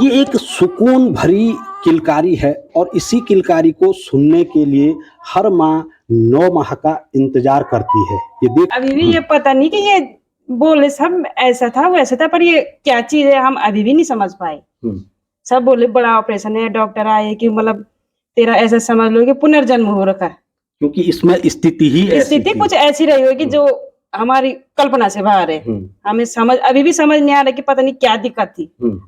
ये एक सुकून भरी किलकारी है और इसी किलकारी को सुनने के लिए हर माँ 9 माह का इंतजार करती है। ये देख अभी भी ये पता नहीं कि ये बोले सब ऐसा था वैसा था, पर ये क्या चीज है हम अभी भी नहीं समझ पाए। सब बोले बड़ा ऑपरेशन है, डॉक्टर आए कि मतलब तेरा ऐसा समझ लो कि पुनर्जन्म हो रखा है, क्योंकि इसमें स्थिति कुछ ऐसी रही होगी जो हमारी कल्पना से बाहर है। हमें समझ अभी भी समझ नहीं आ रहा कि पता नहीं क्या दिक्कत थी।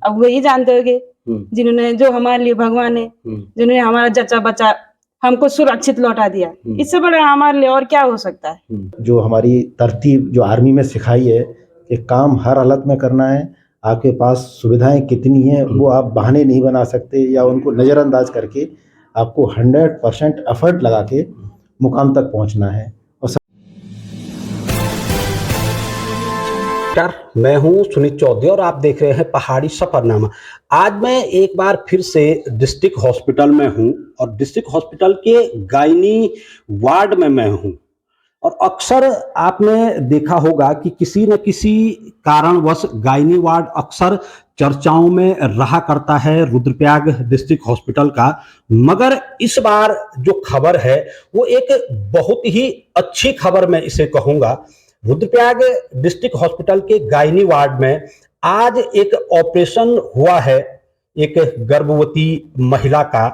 अब वही जानते होगे जिन्होंने, जो हमारे लिए भगवान है, जिन्होंने हमारा जच्चा बच्चा हमको सुरक्षित लौटा दिया, इससे बड़ा हमारे लिए और क्या हो सकता है। जो हमारी तरतीब जो आर्मी में सिखाई है कि काम हर हालत में करना है, आपके पास सुविधाएं कितनी हैं वो आप बहाने नहीं बना सकते या उनको नज़रअंदाज करके आपको 100% एफर्ट लगा के मुकाम तक पहुंचना है। मैं हूं सुनीत चौधरी और आप देख रहे हैं पहाड़ी सफरनामा। आज मैं एक बार फिर से डिस्ट्रिक्ट हॉस्पिटल में हूं और डिस्ट्रिक्ट हॉस्पिटल के गायनी वार्ड में मैं हूं। और अक्सर आपने देखा होगा कि किसी न किसी कारणवश गायनी वार्ड अक्सर चर्चाओं में रहा करता है रुद्रप्रयाग डिस्ट्रिक्ट हॉस्पिटल का। मगर इस बार जो खबर है वो एक बहुत ही अच्छी खबर मैं इसे कहूँगा। रुद्रप्रयाग डिस्ट्रिक्ट हॉस्पिटल के गायनी वार्ड में आज एक ऑपरेशन हुआ है एक गर्भवती महिला का।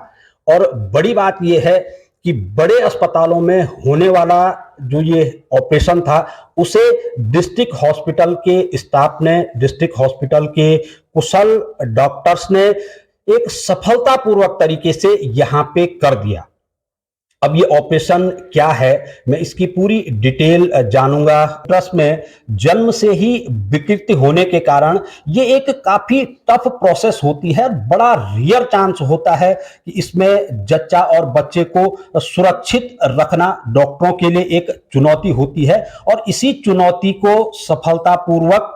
और बड़ी बात यह है कि बड़े अस्पतालों में होने वाला जो ये ऑपरेशन था उसे डिस्ट्रिक्ट हॉस्पिटल के स्टाफ ने, डिस्ट्रिक्ट हॉस्पिटल के कुशल डॉक्टर्स ने एक सफलतापूर्वक तरीके से यहाँ पे कर दिया। अब ये ऑपरेशन क्या है मैं इसकी पूरी डिटेल जानूंगा। ट्रस्ट में जन्म से ही विकृति होने के कारण ये एक काफी टफ प्रोसेस होती है। बड़ा रियर चांस होता है कि इसमें जच्चा और बच्चे को सुरक्षित रखना डॉक्टरों के लिए एक चुनौती होती है और इसी चुनौती को सफलतापूर्वक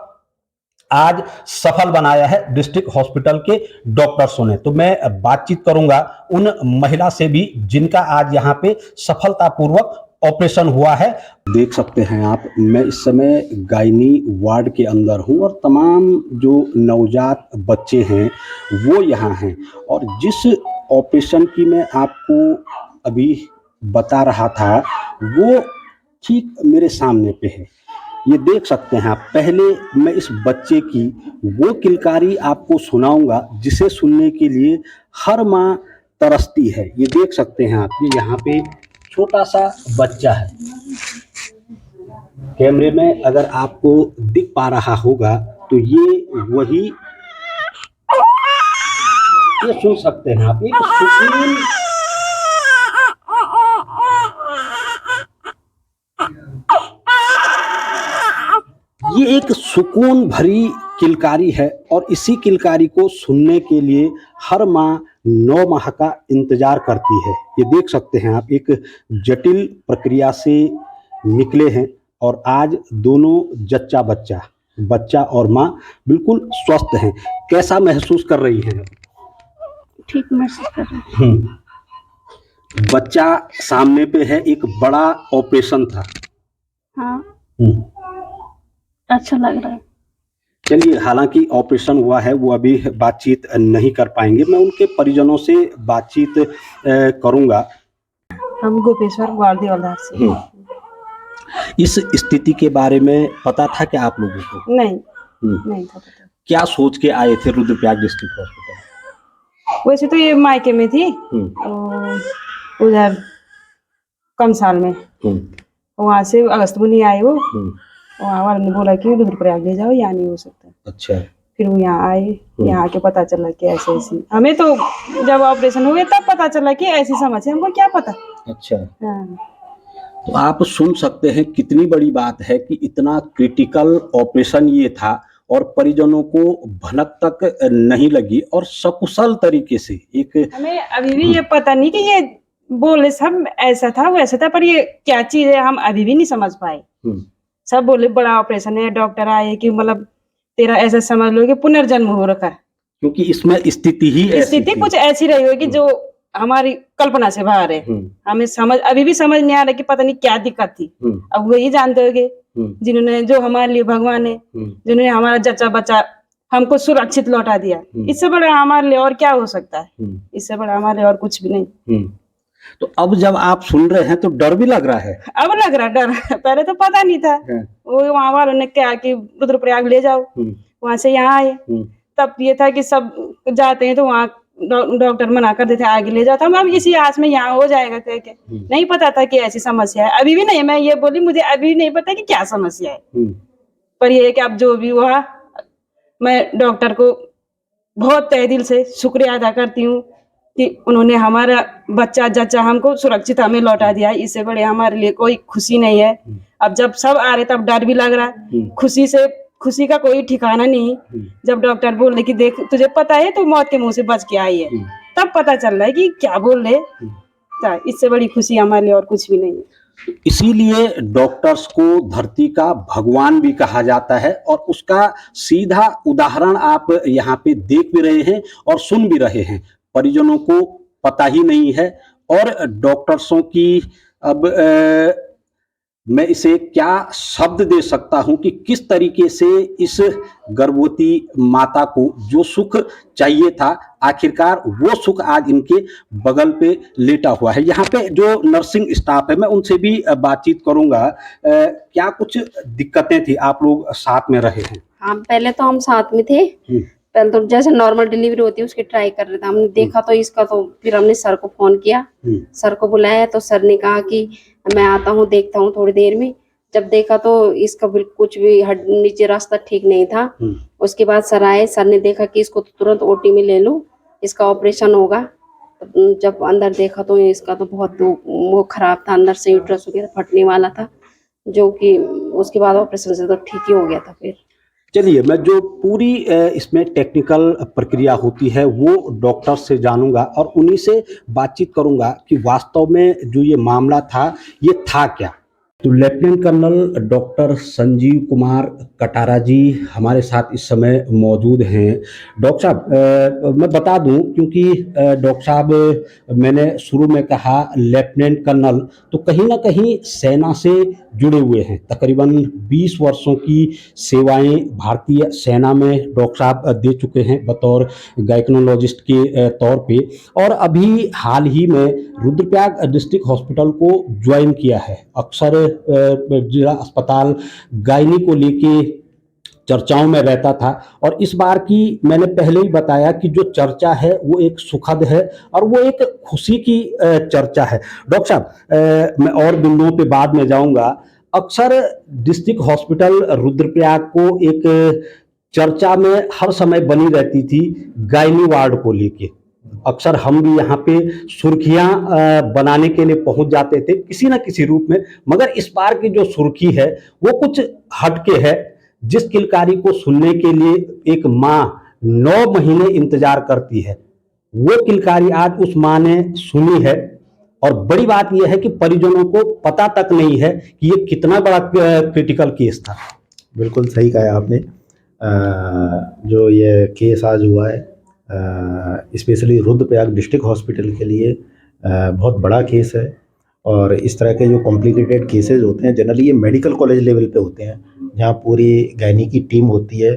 आज सफल बनाया है डिस्ट्रिक्ट हॉस्पिटल के डॉक्टर्सों ने। तो मैं बातचीत करूंगा उन महिला से भी जिनका आज यहाँ पे सफलतापूर्वक ऑपरेशन हुआ है। देख सकते हैं आप, मैं इस समय गायनी वार्ड के अंदर हूँ और तमाम जो नवजात बच्चे हैं वो यहाँ हैं। और जिस ऑपरेशन की मैं आपको अभी बता रहा था वो ठीक मेरे सामने पे है। ये देख सकते हैं आप। पहले मैं इस बच्चे की वो किलकारी आपको सुनाऊंगा जिसे सुनने के लिए हर माँ तरसती है। ये देख सकते हैं आप, ये यहाँ पे छोटा सा बच्चा है। कैमरे में अगर आपको दिख पा रहा होगा तो ये वही, ये सुन सकते हैं आप, एक सुकून ये एक सुकून भरी किलकारी है और इसी किलकारी को सुनने के लिए हर माँ 9 माह का इंतजार करती है। ये देख सकते हैं आप, एक जटिल प्रक्रिया से निकले हैं और आज दोनों जच्चा बच्चा और माँ बिल्कुल स्वस्थ हैं। कैसा महसूस कर रही हैं? ठीक महसूस कर रही हूँ। बच्चा सामने पे है, एक बड़ा ऑपरेशन था। हाँ, अच्छा लग रहा है। चलिए, हालांकि ऑपरेशन हुआ है वो अभी बातचीत नहीं कर पाएंगे, मैं उनके परिजनों से बातचीत करूंगा। हम गोपेश्वर ग्वारदीवाल से। इस स्थिति के बारे में पता था क्या आप लोगों को? नहीं था पता। क्या सोच के आए थे रुद्रप्रयाग डिस्ट्रिक्ट हॉस्पिटल? वैसे तो ये मायके में थी उधर कमसाल में, वहाँ से अगस्त में नहीं आए वो। वहाँ वाले ने बोला कि रुद्रप्रयाग ले जाओ, यहाँ नहीं हो सकता। अच्छा। फिर वो यहाँ आए, यहाँ आके पता चला कि ऐसे ऐसी, हमें तो जब ऑपरेशन हुए तब पता चला कि ऐसी समस्या, हमको क्या पता। अच्छा। हाँ। तो आप सुन सकते हैं कितनी बड़ी बात है कि इतना क्रिटिकल ऑपरेशन ये था और परिजनों को भनक तक नहीं लगी और सकुशल तरीके से एक, हमें अभी भी ये पता नहीं कि ये बोले सब ऐसा था वैसा था, पर ये क्या चीज है हम अभी भी नहीं समझ पाए। सब बोले बड़ा ऑपरेशन है, डॉक्टर आए कि मतलब तेरा ऐसा समझ लो कि पुनर्जन्म हो रखा है, क्योंकि इसमें स्थिति कुछ ऐसी रही होगी जो हमारी कल्पना से बाहर है। हमें समझ अभी भी समझ नहीं आ रहा कि पता नहीं क्या दिक्कत थी। अब वही जानते होगे जिन्होंने, जो हमारे लिए भगवान है, जिन्होंने हमारा जच्चा बच्चा हमको सुरक्षित लौटा दिया। इससे बड़ा हमारे लिए और क्या हो सकता है? इससे बड़ा हमारे लिए और कुछ भी नहीं। तो अब जब आप सुन रहे हैं तो डर भी लग रहा है? अब लग रहा डर, पहले तो पता नहीं था। वो वहाँ वालों ने क्या कि रुद्रप्रयाग ले जाओ, वहां से यहाँ आए। तब ये था कि सब जाते हैं तो वहाँ डॉक्टर मना कर देते आगे ले जाता। हम इसी आस में यहाँ हो जाएगा कह के, नहीं पता था कि ऐसी समस्या है। अभी भी नहीं, मैं ये बोली मुझे अभी नहीं पता कि क्या समस्या है, पर ये है कि अब जो भी हुआ मैं डॉक्टर को बहुत तहे दिल से शुक्रिया अदा करती हूँ कि उन्होंने हमारा बच्चा जच्चा हमको सुरक्षित हमें लौटा दिया। इससे बड़े हमारे लिए कोई खुशी नहीं है। अब जब सब आ रहे तब डर भी लग रहा है, खुशी का कोई ठिकाना नहीं। जब डॉक्टर बोल रहे कि देख तुझे पता है तो मौत के मुंह से बच के आई है, तब पता चल रहा है कि क्या बोल रहे। इससे बड़ी खुशी हमारे लिए और कुछ भी नहीं है। इसीलिए डॉक्टर्स को धरती का भगवान भी कहा जाता है और उसका सीधा उदाहरण आप यहाँ पे देख भी रहे हैं और सुन भी रहे हैं। परिजनों को पता ही नहीं है और डॉक्टर्सों की अब मैं इसे क्या शब्द दे सकता हूं कि किस तरीके से इस गर्भवती माता को जो सुख चाहिए था आखिरकार वो सुख आज इनके बगल पे लेटा हुआ है। यहाँ पे जो नर्सिंग स्टाफ है मैं उनसे भी बातचीत करूंगा। क्या कुछ दिक्कतें थी? आप लोग साथ में रहे हैं? हाँ, पहले तो हम साथ में थे। पहले तो जैसे नॉर्मल डिलीवरी होती है उसकी ट्राई कर रहे थे। हमने देखा तो इसका, तो फिर हमने सर को फोन किया, सर को बुलाया तो सर ने कहा कि मैं आता हूँ देखता हूँ थोड़ी देर में। जब देखा तो इसका बिल्कुल कुछ भी नीचे रास्ता ठीक नहीं था। उसके बाद सर आए, सर ने देखा कि इसको तो तुरंत ओटी में ले लो, इसका ऑपरेशन होगा। जब अंदर देखा तो इसका तो बहुत वो खराब था, अंदर से यूट्रस वगैरह फटने वाला था, जो कि उसके बाद ऑपरेशन से तो ठीक ही हो गया था। फिर चलिए मैं जो पूरी इसमें टेक्निकल प्रक्रिया होती है वो डॉक्टर से जानूंगा और उन्हीं से बातचीत करूंगा कि वास्तव में जो ये मामला था ये था क्या। तो lieutenant colonel doctor Sanjeev Kumar Katara ji हमारे साथ इस समय मौजूद हैं। डॉक्टर साहब मैं बता दूं क्योंकि डॉक्टर साहब मैंने शुरू में कहा लेफ्टिनेंट कर्नल, तो कहीं ना कहीं सेना से जुड़े हुए हैं। तकरीबन 20 वर्षों की सेवाएं भारतीय सेना में डॉक्टर साहब दे चुके हैं बतौर गायकोनोलॉजिस्ट के तौर पे, और अभी हाल ही में रुद्रप्रयाग डिस्ट्रिक्ट हॉस्पिटल को ज्वाइन किया है। अक्सर जिला अस्पताल गायनी को लेके चर्चाओं में रहता था और इस बार की मैंने पहले ही बताया कि जो चर्चा है वो एक सुखद है और वो एक खुशी की चर्चा है। डॉक्टर साहब मैं और बिंदुओं पे बाद में जाऊंगा। अक्सर डिस्ट्रिक्ट हॉस्पिटल रुद्रप्रयाग को एक चर्चा में हर समय बनी रहती थी गायनी वार्ड को लेके। अक्सर हम भी यहाँ पे सुर्खियां बनाने के लिए पहुंच जाते थे किसी ना किसी रूप में, मगर इस बार की जो सुर्खी है वो कुछ हटके है। जिस किलकारी को सुनने के लिए एक माँ 9 महीने इंतजार करती है, वो किलकारी आज उस माँ ने सुनी है। और बड़ी बात यह है कि परिजनों को पता तक नहीं है कि ये कितना बड़ा क्रिटिकल केस था। बिल्कुल सही कहा आपने। जो ये केस आज हुआ है स्पेशली रुद्रप्रयाग डिस्ट्रिक्ट हॉस्पिटल के लिए बहुत बड़ा केस है। और इस तरह के जो कॉम्प्लिकेटेड केसेस होते हैं जनरली ये मेडिकल कॉलेज लेवल पे होते हैं, जहाँ पूरी गायनी की टीम होती है,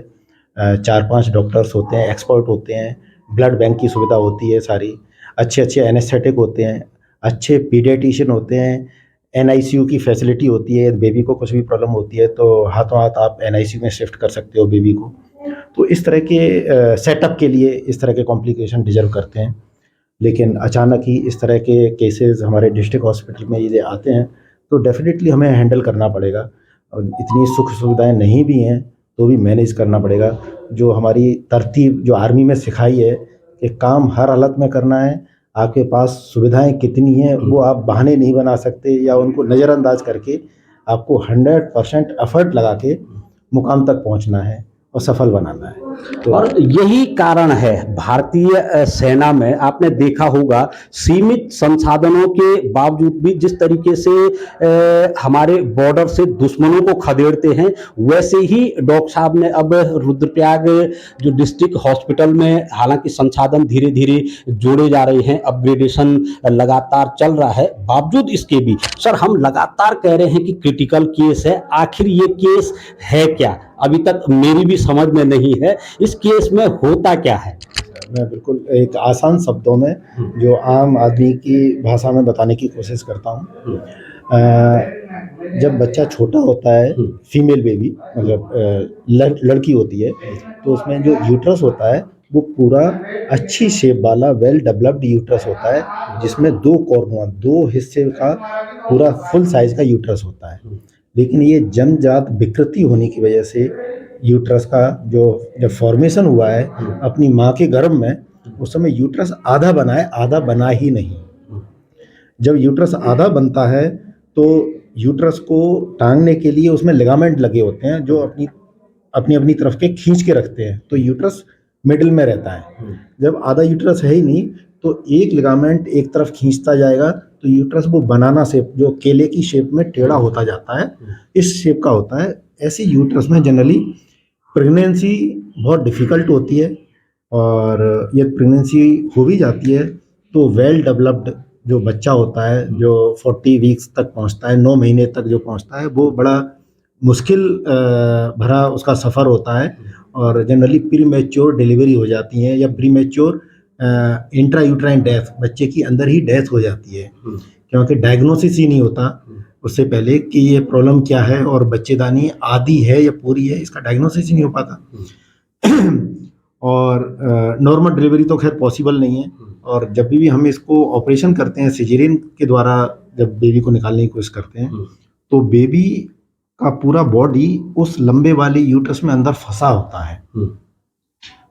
4-5 डॉक्टर्स होते हैं, एक्सपर्ट होते हैं, ब्लड बैंक की सुविधा होती है सारी, अच्छे एनेस्थेटिक होते हैं, अच्छे पीडियाट्रिशियन होते हैं, NICU की फैसिलिटी होती है। बेबी को कुछ भी प्रॉब्लम होती है तो हाथों हाथ आप NICU में शिफ्ट कर सकते हो बेबी को। तो इस तरह के सेटअप के लिए इस तरह के कॉम्प्लिकेशन डिजर्व करते हैं। लेकिन अचानक ही इस तरह के केसेस हमारे डिस्ट्रिक्ट हॉस्पिटल में ये आते हैं तो डेफिनेटली हमें हैंडल करना पड़ेगा। और इतनी सुख सुविधाएं नहीं भी हैं तो भी मैनेज करना पड़ेगा। जो हमारी तरतीब जो आर्मी में सिखाई है कि काम हर हालत में करना है, आपके पास सुविधाएं कितनी हैं वो आप बहाने नहीं बना सकते या उनको नज़रअंदाज करके आपको 100% एफर्ट लगा के मुकाम तक पहुंचना है और सफल बनाना है। तो और यही कारण है भारतीय सेना में आपने देखा होगा सीमित संसाधनों के बावजूद भी जिस तरीके से हमारे बॉर्डर से दुश्मनों को खदेड़ते हैं, वैसे ही डॉक्टर साहब ने अब रुद्रप्रयाग जो डिस्ट्रिक्ट हॉस्पिटल में हालांकि संसाधन धीरे धीरे जोड़े जा रहे हैं, अपग्रेडेशन लगातार चल रहा है, बावजूद इसके भी सर हम लगातार कह रहे हैं कि क्रिटिकल केस है। आखिर ये केस है क्या? अभी तक मेरी भी समझ में नहीं है। इस केस में होता क्या है? मैं बिल्कुल एक आसान शब्दों में जो आम आदमी की भाषा में बताने की कोशिश करता हूँ। जब बच्चा छोटा होता है, फीमेल बेबी मतलब लड़की होती है, तो उसमें जो यूट्रस होता है वो पूरा अच्छी शेप वाला वेल डेवलप्ड यूट्रस होता है, जिसमें दो हिस्से का पूरा फुल साइज का यूट्रस होता है। लेकिन ये जन्मजात विकृति होने की वजह से यूट्रस का जब फॉर्मेशन हुआ है अपनी माँ के गर्भ में, उस समय यूट्रस आधा बना है, आधा बना ही नहीं। जब यूट्रस आधा बनता है तो यूट्रस को टांगने के लिए उसमें लिगामेंट लगे होते हैं जो अपनी तरफ के खींच के रखते हैं, तो यूट्रस मिडिल में रहता है। जब आधा यूट्रस है ही नहीं तो एक लिगामेंट एक तरफ खींचता जाएगा तो यूट्रस वो बनाना शेप, जो केले की शेप में टेढ़ा होता जाता है, इस शेप का होता है। ऐसे यूट्रस में जनरली प्रेगनेंसी बहुत डिफ़िकल्ट होती है, और ये प्रेगनेंसी हो भी जाती है तो वेल डेवलप्ड जो बच्चा होता है, जो 40 वीक्स तक पहुंचता है, 9 महीने तक जो पहुंचता है, वो बड़ा मुश्किल भरा उसका सफ़र होता है, और जनरली प्री मैच्योर डिलीवरी हो जाती है या pre mature intra uterine death, बच्चे की अंदर ही डेथ हो जाती है, क्योंकि डायग्नोसिस ही नहीं होता उससे पहले कि ये प्रॉब्लम क्या है और बच्चेदानी आधी है या पूरी है, इसका डायग्नोसिस ही नहीं हो पाता। और नॉर्मल डिलीवरी तो खैर पॉसिबल नहीं है, और जब भी हम इसको ऑपरेशन करते हैं सिजेरियन के द्वारा, जब बेबी को निकालने की कोशिश करते हैं तो बेबी का पूरा बॉडी उस लंबे वाले यूट्रस में अंदर फंसा होता है।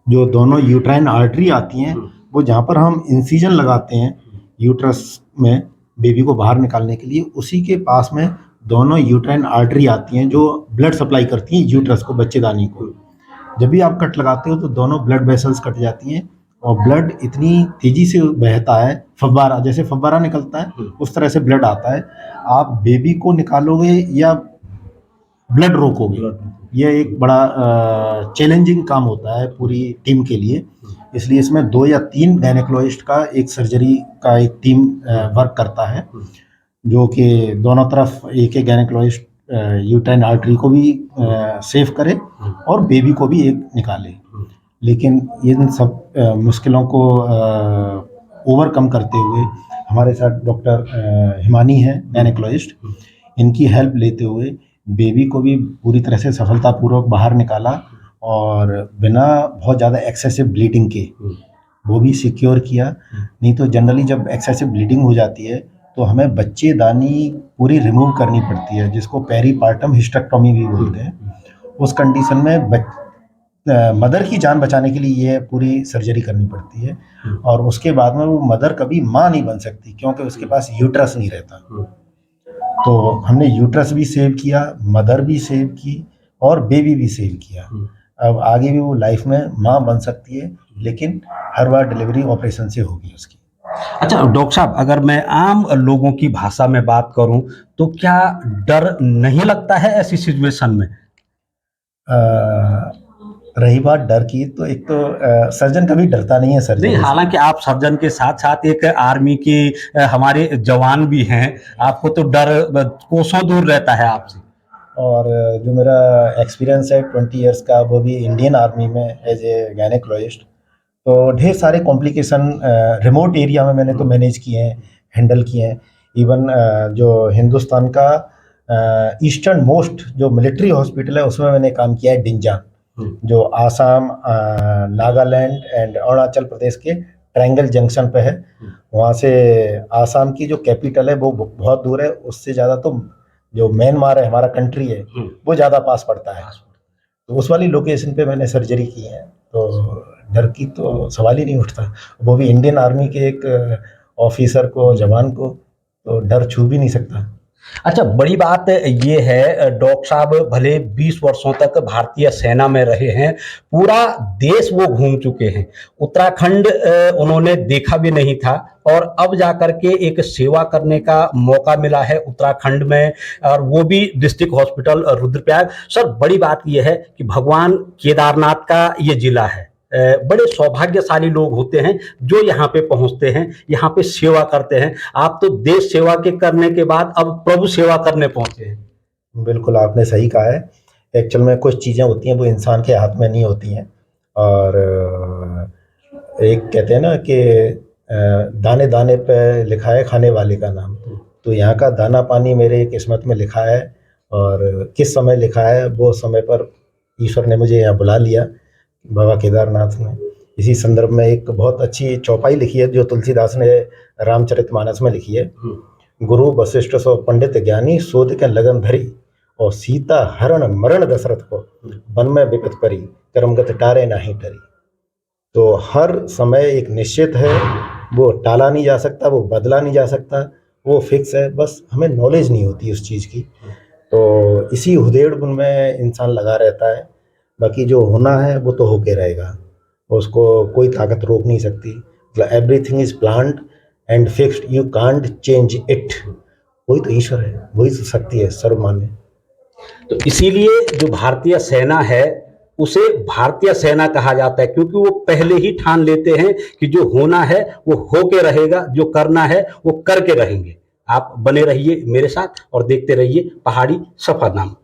जो दोनों यूट्राइन आर्टरी आती हैं, वो जहाँ पर हम इंसिजन लगाते हैं यूट्रस में बेबी को बाहर निकालने के लिए, उसी के पास में दोनों यूट्राइन आर्टरी आती हैं जो ब्लड सप्लाई करती हैं यूट्रस को, बच्चेदानी को। जब भी आप कट लगाते हो तो दोनों ब्लड वेसल्स कट जाती हैं और ब्लड इतनी तेजी से बहता है, फव्वारा जैसे फव्वारा निकलता है उस तरह से ब्लड आता है। आप बेबी को निकालोगे या ब्लड रोकोगे, यह एक बड़ा चैलेंजिंग काम होता है पूरी टीम के लिए। इसलिए इसमें 2 या 3 गायनेकोलॉजिस्ट का एक सर्जरी का एक टीम वर्क करता है, जो कि दोनों तरफ एक गायनेकोलॉजिस्ट यूट्राइन आर्टरी को भी सेव करे और बेबी को भी एक निकाले। लेकिन इन सब मुश्किलों को ओवरकम करते हुए हमारे साथ डॉक्टर हिमानी है गायनेकोलॉजिस्ट, इनकी हेल्प लेते हुए बेबी को भी पूरी तरह से सफलतापूर्वक बाहर निकाला, और बिना बहुत ज़्यादा एक्सेसिव ब्लीडिंग के वो भी सिक्योर किया। नहीं तो जनरली जब एक्सेसिव ब्लीडिंग हो जाती है तो हमें बच्चेदानी पूरी रिमूव करनी पड़ती है, जिसको पेरीपार्टम हिस्टेक्टोमी भी बोलते हैं। उस कंडीशन में मदर की जान बचाने के लिए ये पूरी सर्जरी करनी पड़ती है, और उसके बाद में वो मदर कभी माँ नहीं बन सकती क्योंकि उसके पास यूट्रस नहीं रहता। तो हमने यूट्रस भी सेव किया, मदर भी सेव की और बेबी भी सेव किया। अब आगे भी वो लाइफ में माँ बन सकती है, लेकिन हर बार डिलीवरी ऑपरेशन से होगी उसकी। अच्छा डॉक्टर साहब, अगर मैं आम लोगों की भाषा में बात करूं तो क्या डर नहीं लगता है ऐसी सिचुएशन में? रही बात डर की, तो एक तो सर्जन कभी डरता नहीं है सर्जन। नहीं, हालांकि आप सर्जन के साथ साथ एक आर्मी के हमारे जवान भी हैं, आपको तो डर कोसों दूर रहता है आपसे। और जो मेरा एक्सपीरियंस है 20 इयर्स का, वो भी इंडियन आर्मी में एज ए गायनेकोलॉजिस्ट, तो ढेर सारे कॉम्प्लिकेशन रिमोट एरिया में मैंने तो मैनेज किए हैं, हैंडल किए हैं। इवन जो हिंदुस्तान का ईस्टर्न मोस्ट जो मिलिट्री हॉस्पिटल है उसमें मैंने काम किया है, डिंजान, जो आसाम, नागालैंड एंड अरुणाचल प्रदेश के ट्रायंगल जंक्शन पे है। वहाँ से आसाम की जो कैपिटल है वो बहुत दूर है, उससे ज़्यादा तो जो म्यांमार है हमारा कंट्री है वो ज़्यादा पास पड़ता है। तो उस वाली लोकेशन पे मैंने सर्जरी की है, तो डर की तो सवाल ही नहीं उठता। वो भी इंडियन आर्मी के एक ऑफिसर को, जवान को, तो डर छू भी नहीं सकता। अच्छा, बड़ी बात ये है डॉक्टर साहब, भले 20 वर्षों तक भारतीय सेना में रहे हैं, पूरा देश वो घूम चुके हैं, उत्तराखंड उन्होंने देखा भी नहीं था, और अब जाकर के एक सेवा करने का मौका मिला है उत्तराखंड में, और वो भी डिस्ट्रिक्ट हॉस्पिटल रुद्रप्रयाग। सर, बड़ी बात यह है कि भगवान केदारनाथ का ये जिला है, बड़े सौभाग्यशाली लोग होते हैं जो यहाँ पे पहुँचते हैं, यहाँ पे सेवा करते हैं। आप तो देश सेवा के करने के बाद अब प्रभु सेवा करने पहुँचे हैं। बिल्कुल आपने सही कहा है। एक्चुअल में कुछ चीज़ें होती हैं वो इंसान के हाथ में नहीं होती हैं। और एक कहते हैं ना कि दाने दाने पे लिखा है खाने वाले का नाम। तो यहाँ का दाना पानी मेरे किस्मत में लिखा है, और किस समय लिखा है वो समय पर ईश्वर ने मुझे यहाँ बुला लिया बाबा केदारनाथ में। इसी संदर्भ में एक बहुत अच्छी चौपाई लिखी है जो तुलसीदास ने रामचरितमानस में लिखी है। गुरु वशिष्ठ सो पंडित ज्ञानी शोध के लगन धरी, और सीता हरण मरण दशरथ को वन में विपत परी, कर्मगत टारे नाही टरी। तो हर समय एक निश्चित है, वो टाला नहीं जा सकता, वो बदला नहीं जा सकता, वो फिक्स है। बस हमें नॉलेज नहीं होती उस चीज़ की, तो इसी उधेड़-बुन में इंसान लगा रहता है। बाकी जो होना है वो तो होके रहेगा, उसको कोई ताकत रोक नहीं सकती। मतलब everything is planned and fixed, you can't change it. वही तो ईश्वर है, वही तो शक्ति है सर्वमान्य। तो इसीलिए जो भारतीय सेना है उसे भारतीय सेना कहा जाता है, क्योंकि वो पहले ही ठान लेते हैं कि जो होना है वो होके रहेगा, जो करना है वो करके रहेंगे। आप बने रहिए मेरे साथ और देखते रहिए पहाड़ी सफरनामा।